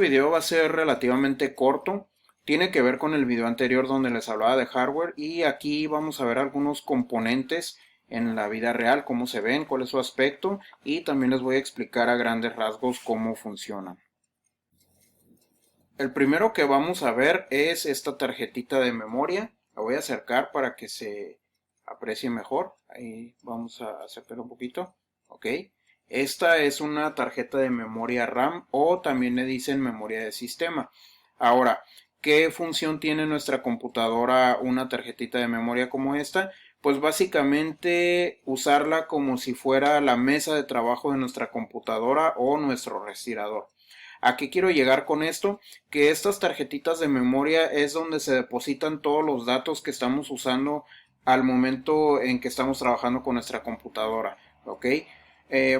video va a ser relativamente corto. Tiene que ver con el video anterior donde les hablaba de hardware y aquí vamos a ver algunos componentes en la vida real, cómo se ven, cuál es su aspecto y también les voy a explicar a grandes rasgos cómo funcionan. El primero que vamos a ver es esta tarjetita de memoria. La voy a acercar para que se aprecie mejor. Ahí vamos a acercar un poquito. Ok. Esta es una tarjeta de memoria RAM o también le dicen memoria de sistema. Ahora, ¿qué función tiene nuestra computadora una tarjetita de memoria como esta? Pues básicamente usarla como si fuera la mesa de trabajo de nuestra computadora o nuestro respirador. ¿A qué quiero llegar con esto? Que estas tarjetitas de memoria es donde se depositan todos los datos que estamos usando al momento en que estamos trabajando con nuestra computadora, ¿ok?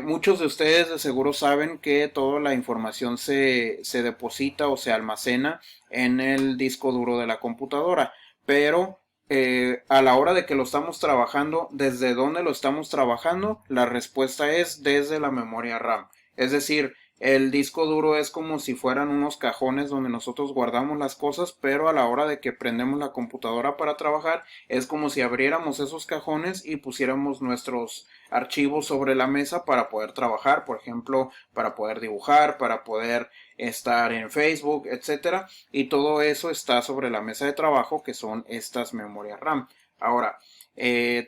Muchos de ustedes de seguro saben que toda la información se deposita o se almacena en el disco duro de la computadora, pero a la hora de que lo estamos trabajando, ¿desde dónde lo estamos trabajando? La respuesta es desde la memoria RAM. Es decir, el disco duro es como si fueran unos cajones donde nosotros guardamos las cosas, pero a la hora de que prendemos la computadora para trabajar, es como si abriéramos esos cajones y pusiéramos nuestros archivos sobre la mesa para poder trabajar, por ejemplo, para poder dibujar, para poder estar en Facebook, etcétera, y todo eso está sobre la mesa de trabajo que son estas memorias RAM. Ahora,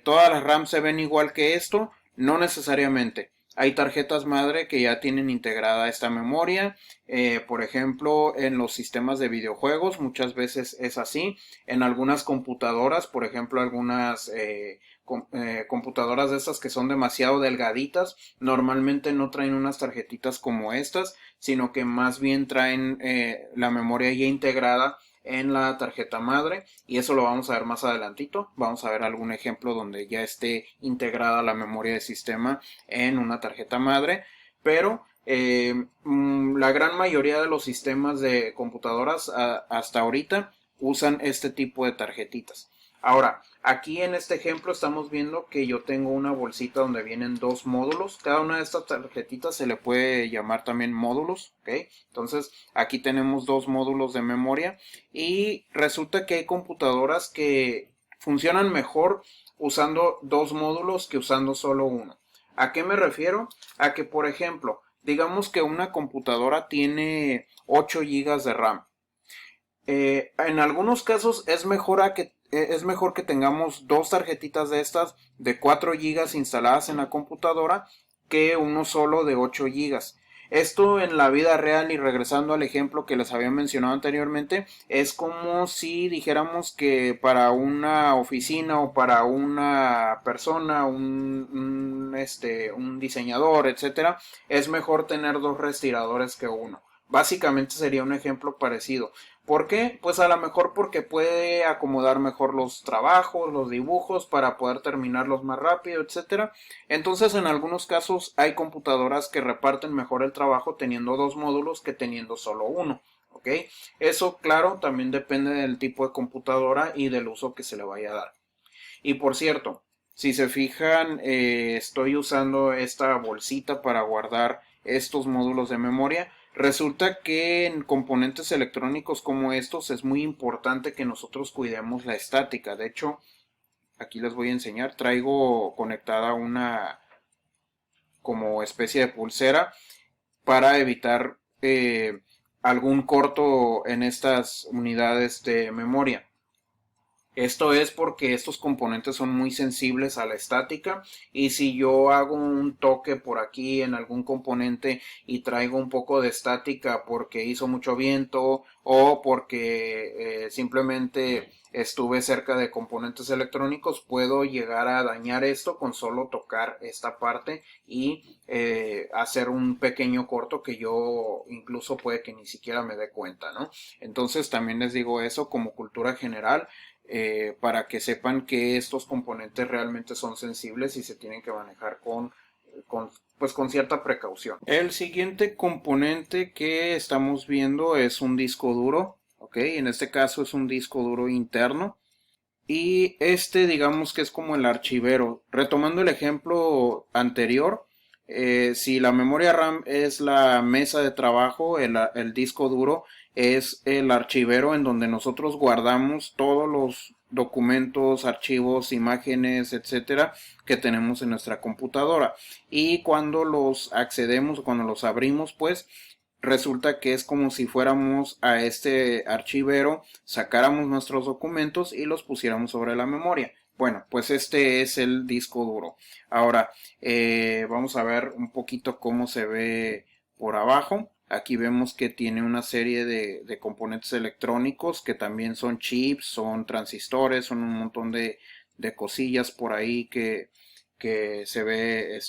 ¿todas las RAM se ven igual que esto? No necesariamente. Hay tarjetas madre que ya tienen integrada esta memoria, por ejemplo en los sistemas de videojuegos muchas veces es así, en algunas computadoras, por ejemplo algunas computadoras de estas que son demasiado delgaditas, normalmente no traen unas tarjetitas como estas, sino que más bien traen la memoria ya integrada en la tarjeta madre y eso lo vamos a ver más adelantito. Vamos a ver algún ejemplo donde ya esté integrada la memoria de sistema en una tarjeta madre, pero la gran mayoría de los sistemas de computadoras hasta ahorita usan este tipo de tarjetitas. Ahora, aquí en este ejemplo estamos viendo que yo tengo una bolsita donde vienen dos módulos. Cada una de estas tarjetitas se le puede llamar también módulos, ¿ok? Entonces, aquí tenemos dos módulos de memoria y resulta que hay computadoras que funcionan mejor usando dos módulos que usando solo uno. ¿A qué me refiero? A que, por ejemplo, digamos que una computadora tiene 8 GB de RAM. En algunos casos es mejor que tengamos dos tarjetitas de estas de 4 GB instaladas en la computadora que uno solo de 8 GB. Esto en la vida real y regresando al ejemplo que les había mencionado anteriormente, es como si dijéramos que para una oficina o para una persona, un diseñador, etcétera, es mejor tener dos respiradores que uno. Básicamente sería un ejemplo parecido. ¿Por qué? Pues a lo mejor porque puede acomodar mejor los trabajos, los dibujos para poder terminarlos más rápido, etcétera. Entonces, en algunos casos hay computadoras que reparten mejor el trabajo teniendo dos módulos que teniendo solo uno. ¿Ok? Eso, claro, también depende del tipo de computadora y del uso que se le vaya a dar. Y por cierto, si se fijan, estoy usando esta bolsita para guardar estos módulos de memoria. Resulta que en componentes electrónicos como estos es muy importante que nosotros cuidemos la estática. De hecho, aquí les voy a enseñar. Traigo conectada una como especie de pulsera para evitar algún corto en estas unidades de memoria. Esto es porque estos componentes son muy sensibles a la estática y si yo hago un toque por aquí en algún componente y traigo un poco de estática porque hizo mucho viento o porque simplemente estuve cerca de componentes electrónicos, puedo llegar a dañar esto con solo tocar esta parte y hacer un pequeño corto que yo incluso puede que ni siquiera me dé cuenta, ¿no? Entonces también les digo eso como cultura general, para que sepan que estos componentes realmente son sensibles y se tienen que manejar pues con cierta precaución. El siguiente componente que estamos viendo es un disco duro, ¿ok? En este caso es un disco duro interno. Y este digamos que es como el archivero. Retomando el ejemplo anterior, Si la memoria RAM es la mesa de trabajo, el disco duro es el archivero en donde nosotros guardamos todos los documentos, archivos, imágenes, etcétera, que tenemos en nuestra computadora. Y cuando los accedemos o cuando los abrimos, pues resulta que es como si fuéramos a este archivero, sacáramos nuestros documentos y los pusiéramos sobre la memoria. Bueno, pues este es el disco duro. Ahora, vamos a ver un poquito cómo se ve por abajo. Aquí vemos que tiene una serie de componentes electrónicos que también son chips, son transistores, son un montón de cosillas por ahí que se ve,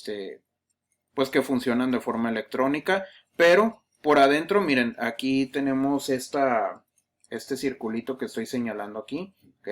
pues que funcionan de forma electrónica. Pero por adentro, miren, aquí tenemos este circulito que estoy señalando aquí. ¿Ok?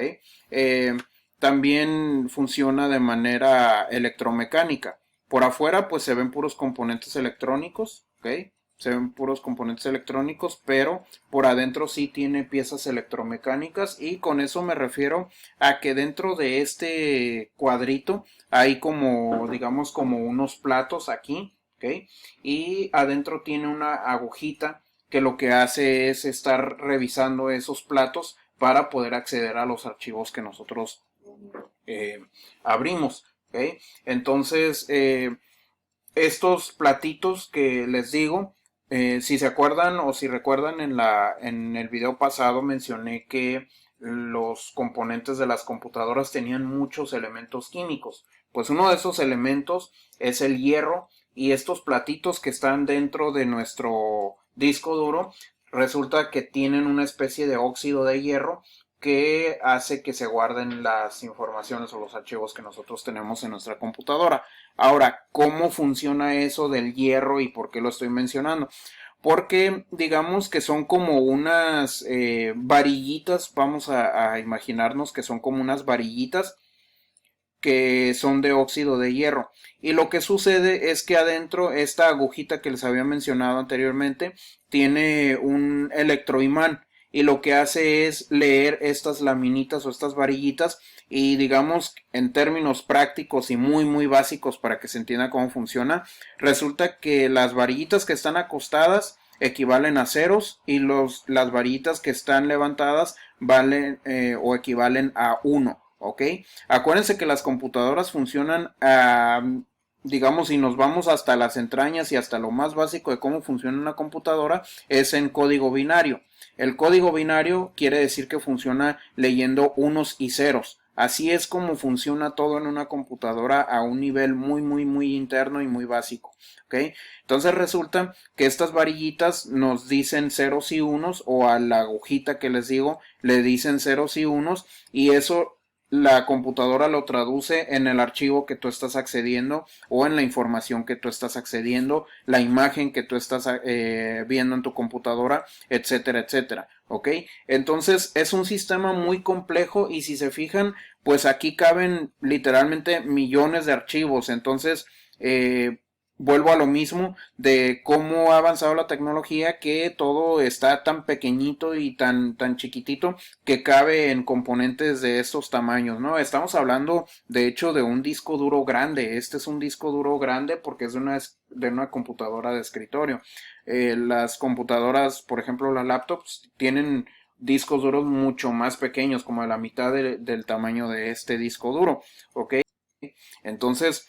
También funciona de manera electromecánica. Por afuera pues se ven puros componentes electrónicos, ¿ok? Se ven puros componentes electrónicos, pero por adentro sí tiene piezas electromecánicas y con eso me refiero a que dentro de este cuadrito hay como, digamos, como unos platos aquí, ¿ok? Y adentro tiene una agujita que lo que hace es estar revisando esos platos para poder acceder a los archivos que nosotros abrimos. ¿Okay? Entonces, estos platitos que les digo, si se acuerdan o si recuerdan en el video pasado mencioné que los componentes de las computadoras tenían muchos elementos químicos. Pues uno de esos elementos es el hierro y estos platitos que están dentro de nuestro disco duro resulta que tienen una especie de óxido de hierro que hace que se guarden las informaciones o los archivos que nosotros tenemos en nuestra computadora. Ahora, ¿cómo funciona eso del hierro y por qué lo estoy mencionando? Porque digamos que son como unas varillitas, vamos a imaginarnos que son como unas varillitas que son de óxido de hierro. Y lo que sucede es que adentro esta agujita que les había mencionado anteriormente tiene un electroimán y lo que hace es leer estas laminitas o estas varillitas y digamos en términos prácticos y muy básicos para que se entienda cómo funciona, resulta que las varillitas que están acostadas equivalen a ceros y las varillitas que están levantadas valen o equivalen a 1. ¿Ok? Acuérdense que las computadoras funcionan, digamos, si nos vamos hasta las entrañas y hasta lo más básico de cómo funciona una computadora, es en código binario. El código binario quiere decir que funciona leyendo unos y ceros. Así es como funciona todo en una computadora a un nivel muy interno y muy básico. ¿Ok? Entonces resulta que estas varillitas nos dicen ceros y unos o a la agujita que les digo le dicen ceros y unos y eso la computadora lo traduce en el archivo que tú estás accediendo o en la información que tú estás accediendo, la imagen que tú estás viendo en tu computadora, etcétera, etcétera. ¿Ok? Entonces es un sistema muy complejo y si se fijan, pues aquí caben literalmente millones de archivos. Entonces, vuelvo a lo mismo de cómo ha avanzado la tecnología que todo está tan pequeñito y tan chiquitito que cabe en componentes de estos tamaños, ¿no? Estamos hablando de hecho de un disco duro grande. Este es un disco duro grande porque es de una computadora de escritorio. Las computadoras, por ejemplo, las laptops tienen discos duros mucho más pequeños, como de la mitad del tamaño de este disco duro, ¿ok? Entonces,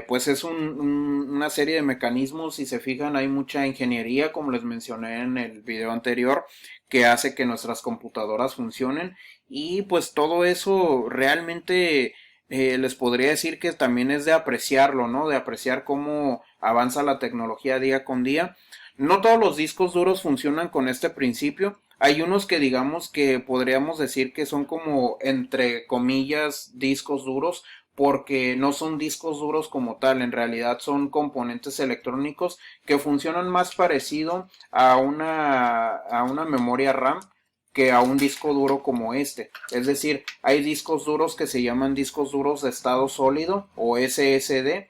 pues es una serie de mecanismos, si se fijan, hay mucha ingeniería, como les mencioné en el video anterior, que hace que nuestras computadoras funcionen y pues todo eso realmente les podría decir que también es de apreciarlo, ¿no? De apreciar cómo avanza la tecnología día con día. No todos los discos duros funcionan con este principio. Hay unos que digamos que podríamos decir que son como entre comillas discos duros porque no son discos duros como tal, en realidad son componentes electrónicos que funcionan más parecido a una memoria RAM que a un disco duro como este. Es decir, hay discos duros que se llaman discos duros de estado sólido o SSD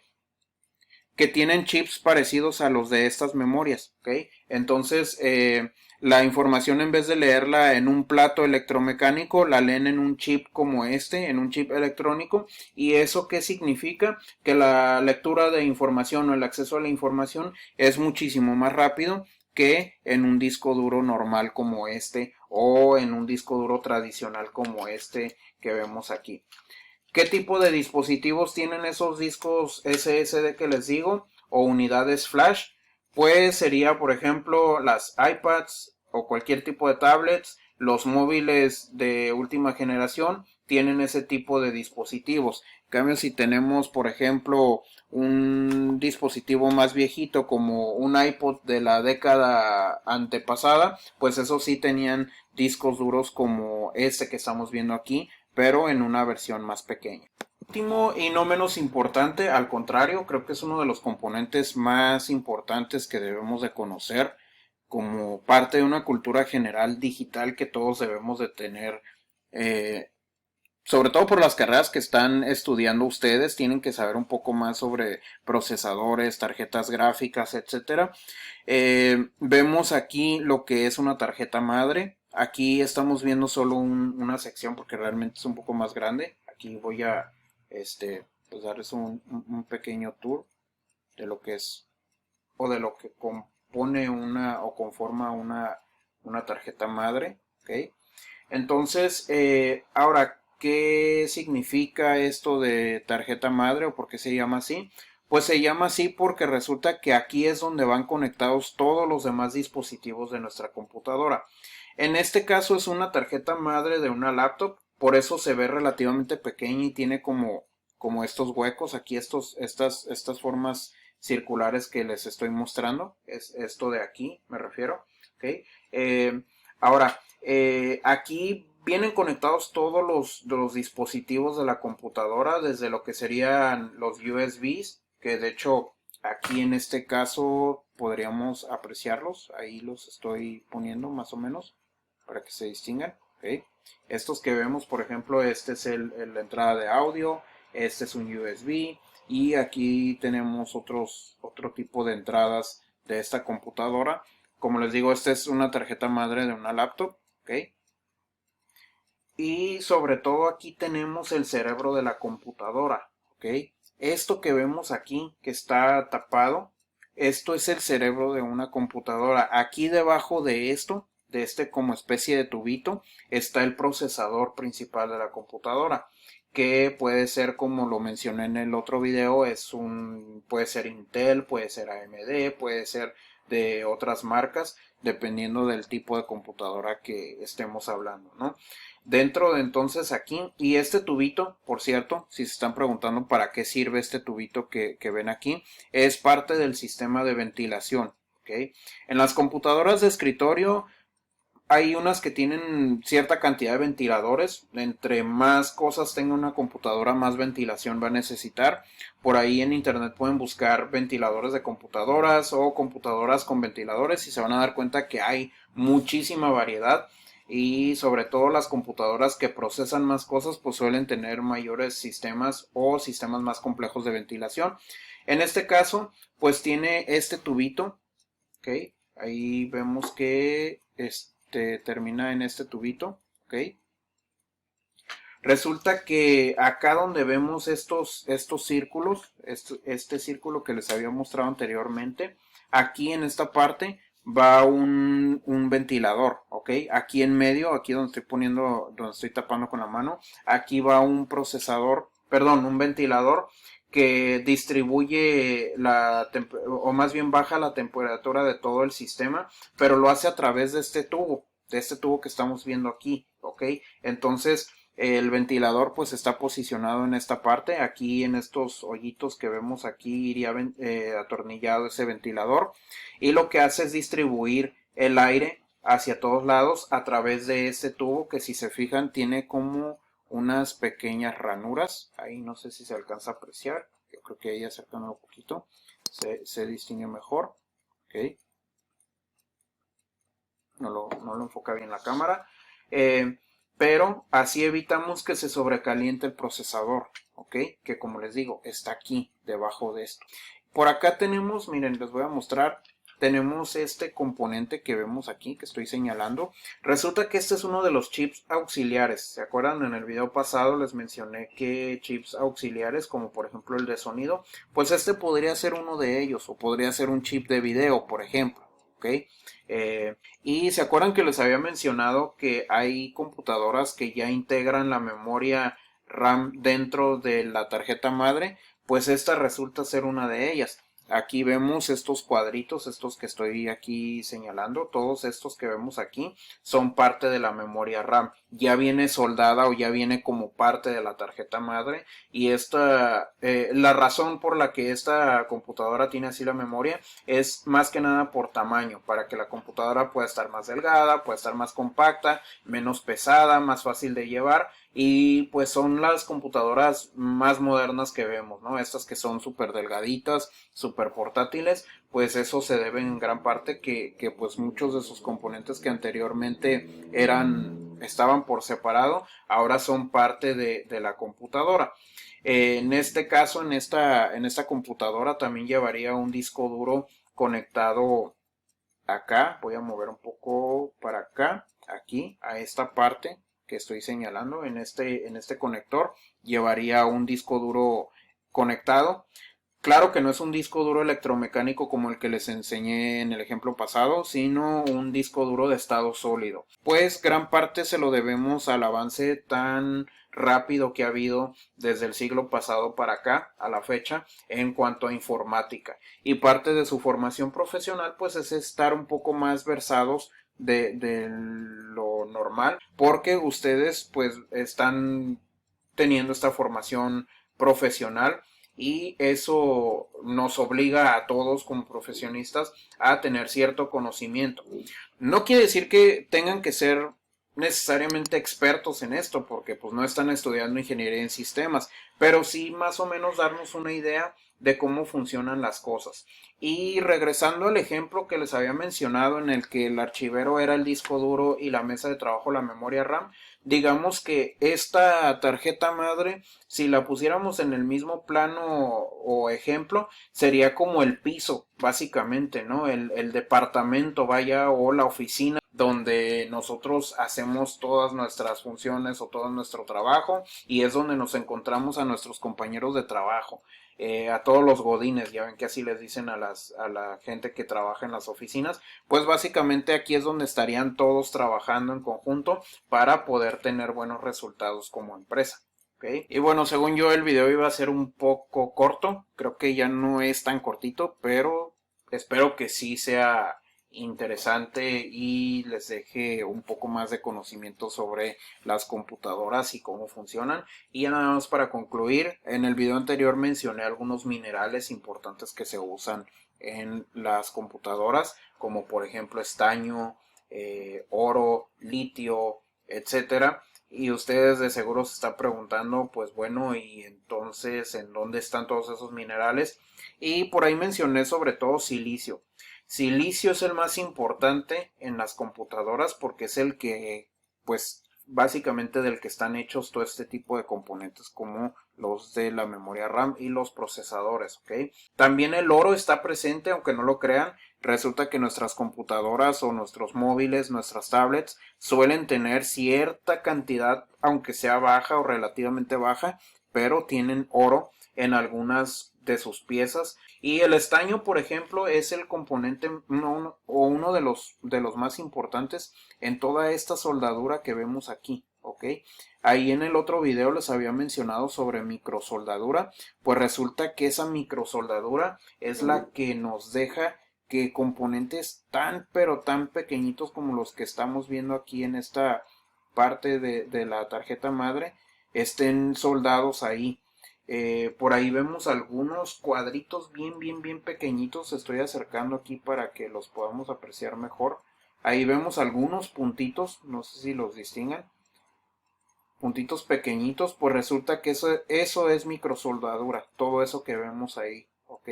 que tienen chips parecidos a los de estas memorias, ¿ok? Entonces, la información en vez de leerla en un plato electromecánico, la leen en un chip como este, en un chip electrónico. ¿Y eso qué significa? Que la lectura de información o el acceso a la información es muchísimo más rápido que en un disco duro normal como este o en un disco duro tradicional como este que vemos aquí. ¿Qué tipo de dispositivos tienen esos discos SSD que les digo? O unidades flash. Pues sería, por ejemplo, las iPads o cualquier tipo de tablets. Los móviles de última generación tienen ese tipo de dispositivos. En cambio, si tenemos, por ejemplo, un dispositivo más viejito como un iPod de la década antepasada, pues esos sí tenían discos duros como este que estamos viendo aquí, pero en una versión más pequeña. Último y no menos importante, al contrario, creo que es uno de los componentes más importantes que debemos de conocer como parte de una cultura general digital que todos debemos de tener, sobre todo por las carreras que están estudiando ustedes, tienen que saber un poco más sobre procesadores, tarjetas gráficas, etcétera. Vemos aquí lo que es una tarjeta madre. Aquí estamos viendo solo una sección porque realmente es un poco más grande. Aquí voy a pues darles un pequeño tour de lo que es o de lo que compone una o conforma una tarjeta madre. ¿Ok? Entonces, ahora, ¿qué significa esto de tarjeta madre o por qué se llama así? Pues se llama así porque resulta que aquí es donde van conectados todos los demás dispositivos de nuestra computadora. En este caso es una tarjeta madre de una laptop, por eso se ve relativamente pequeña y tiene como estos huecos, aquí estas formas circulares que les estoy mostrando, es esto de aquí, me refiero. ¿Ok? Ahora, aquí vienen conectados todos los dispositivos de la computadora, desde lo que serían los USBs, que de hecho aquí en este caso podríamos apreciarlos. Ahí los estoy poniendo más o menos para que se distingan. ¿Okay? Estos que vemos, por ejemplo, este es la entrada de audio, este es un USB y aquí tenemos otro tipo de entradas de esta computadora. Como les digo, esta es una tarjeta madre de una laptop. ¿Ok? Y sobre todo aquí tenemos el cerebro de la computadora. ¿Ok? Esto que vemos aquí, que está tapado, esto es el cerebro de una computadora. Aquí debajo de esto, de este como especie de tubito, está el procesador principal de la computadora, que puede ser, como lo mencioné en el otro video, puede ser Intel, puede ser AMD, puede ser de otras marcas, dependiendo del tipo de computadora que estemos hablando, ¿no? Dentro de entonces aquí, y este tubito, por cierto, si se están preguntando para qué sirve este tubito que ven aquí, es parte del sistema de ventilación. ¿Okay? En las computadoras de escritorio hay unas que tienen cierta cantidad de ventiladores. Entre más cosas tenga una computadora, más ventilación va a necesitar. Por ahí en internet pueden buscar ventiladores de computadoras o computadoras con ventiladores y se van a dar cuenta que hay muchísima variedad. Y sobre todo las computadoras que procesan más cosas pues suelen tener mayores sistemas o sistemas más complejos de ventilación. En este caso pues tiene este tubito. ¿Ok? Ahí vemos que termina en este tubito. ¿Ok? Resulta que acá donde vemos estos círculos, este círculo que les había mostrado anteriormente, aquí en esta parte va un ventilador, ¿ok? Aquí en medio, aquí donde estoy poniendo, donde estoy tapando con la mano, aquí va un procesador, perdón, un ventilador que distribuye o más bien baja la temperatura de todo el sistema, pero lo hace a través de este tubo que estamos viendo aquí, ¿ok? Entonces, el ventilador pues está posicionado en esta parte, aquí en estos hoyitos que vemos aquí iría atornillado ese ventilador y lo que hace es distribuir el aire hacia todos lados a través de este tubo que si se fijan tiene como unas pequeñas ranuras, ahí no sé si se alcanza a apreciar, yo creo que ahí acercando un poquito se distingue mejor. ¿Ok? No lo enfoca bien la cámara. Pero así evitamos que se sobrecaliente el procesador, ¿ok? Que como les digo, está aquí, debajo de esto. Por acá tenemos, miren, les voy a mostrar, tenemos este componente que vemos aquí, que estoy señalando. Resulta que este es uno de los chips auxiliares. ¿Se acuerdan? En el video pasado les mencioné que chips auxiliares, como por ejemplo el de sonido, pues este podría ser uno de ellos, o podría ser un chip de video, por ejemplo. ¿Ok? Y se acuerdan que les había mencionado que hay computadoras que ya integran la memoria RAM dentro de la tarjeta madre, pues esta resulta ser una de ellas. Aquí vemos estos cuadritos, estos que estoy aquí señalando, todos estos que vemos aquí son parte de la memoria RAM. Ya viene soldada o ya viene como parte de la tarjeta madre, y la razón por la que esta computadora tiene así la memoria es más que nada por tamaño, para que la computadora pueda estar más delgada, pueda estar más compacta, menos pesada, más fácil de llevar. Y pues son las computadoras más modernas que vemos, ¿no? Estas que son súper delgaditas, súper portátiles, pues eso se debe en gran parte que pues muchos de sus componentes que anteriormente estaban por separado, ahora son parte de la computadora. En este caso, en esta computadora también llevaría un disco duro conectado acá. Voy a mover un poco para acá, aquí, a esta parte que estoy señalando. En este conector llevaría un disco duro conectado. Claro que no es un disco duro electromecánico como el que les enseñé en el ejemplo pasado, sino un disco duro de estado sólido. Pues gran parte se lo debemos al avance tan rápido que ha habido desde el siglo pasado para acá, a la fecha, en cuanto a informática. Y parte de su formación profesional, pues es estar un poco más versados de lo normal, porque ustedes pues están teniendo esta formación profesional, y eso nos obliga a todos como profesionistas a tener cierto conocimiento. No quiere decir que tengan que ser necesariamente expertos en esto, porque pues no están estudiando ingeniería en sistemas, pero sí más o menos darnos una idea de cómo funcionan las cosas. Y regresando al ejemplo que les había mencionado, en el que el archivero era el disco duro y la mesa de trabajo la memoria RAM, digamos que esta tarjeta madre, si la pusiéramos en el mismo plano o ejemplo, sería como el piso, básicamente, ¿no? El departamento, vaya, o la oficina donde nosotros hacemos todas nuestras funciones o todo nuestro trabajo, y es donde nos encontramos a nuestros compañeros de trabajo, a todos los godines, ya ven que así les dicen a la gente que trabaja en las oficinas. Pues básicamente aquí es donde estarían todos trabajando en conjunto para poder tener buenos resultados como empresa. ¿Okay? Y bueno, según yo el video iba a ser un poco corto, creo que ya no es tan cortito, pero espero que sí sea interesante y les deje un poco más de conocimiento sobre las computadoras y cómo funcionan. Y ya nada más para concluir, en el video anterior mencioné algunos minerales importantes que se usan en las computadoras, como por ejemplo estaño, oro, litio, etcétera. Y ustedes de seguro se están preguntando, pues bueno, y entonces, ¿en dónde están todos esos minerales? Y por ahí mencioné sobre todo silicio. Silicio es el más importante en las computadoras porque es el que, pues, básicamente del que están hechos todo este tipo de componentes como los de la memoria RAM y los procesadores, ¿ok? También el oro está presente, aunque no lo crean. Resulta que nuestras computadoras o nuestros móviles, nuestras tablets, suelen tener cierta cantidad, aunque sea baja o relativamente baja, pero tienen oro en algunas de sus piezas. Y el estaño, por ejemplo, es el componente uno de los más importantes en toda esta soldadura que vemos aquí. ¿Ok? Ahí en el otro video les había mencionado sobre microsoldadura, pues resulta que esa microsoldadura es la que nos deja que componentes tan pero tan pequeñitos como los que estamos viendo aquí en esta parte de la tarjeta madre estén soldados ahí. Por ahí vemos algunos cuadritos bien pequeñitos. Estoy acercando aquí para que los podamos apreciar mejor. Ahí vemos algunos puntitos, no sé si los distingan, puntitos pequeñitos. Pues resulta que eso es microsoldadura, todo eso que vemos ahí, ¿ok?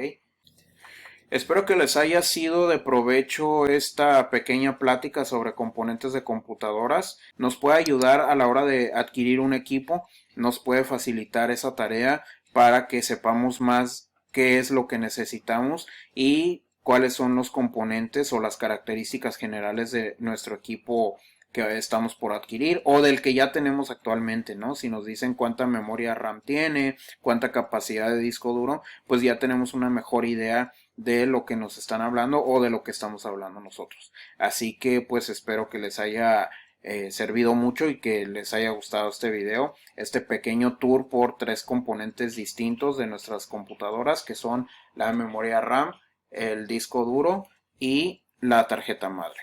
Espero que les haya sido de provecho esta pequeña plática sobre componentes de computadoras. Nos puede ayudar a la hora de adquirir un equipo, nos puede facilitar esa tarea para que sepamos más qué es lo que necesitamos y cuáles son los componentes o las características generales de nuestro equipo que estamos por adquirir o del que ya tenemos actualmente, ¿no? Si nos dicen cuánta memoria RAM tiene, cuánta capacidad de disco duro, pues ya tenemos una mejor idea de lo que nos están hablando o de lo que estamos hablando nosotros. Así que pues espero que les haya servido mucho y que les haya gustado este video, este pequeño tour por 3 componentes distintos de nuestras computadoras, que son la memoria RAM, el disco duro y la tarjeta madre.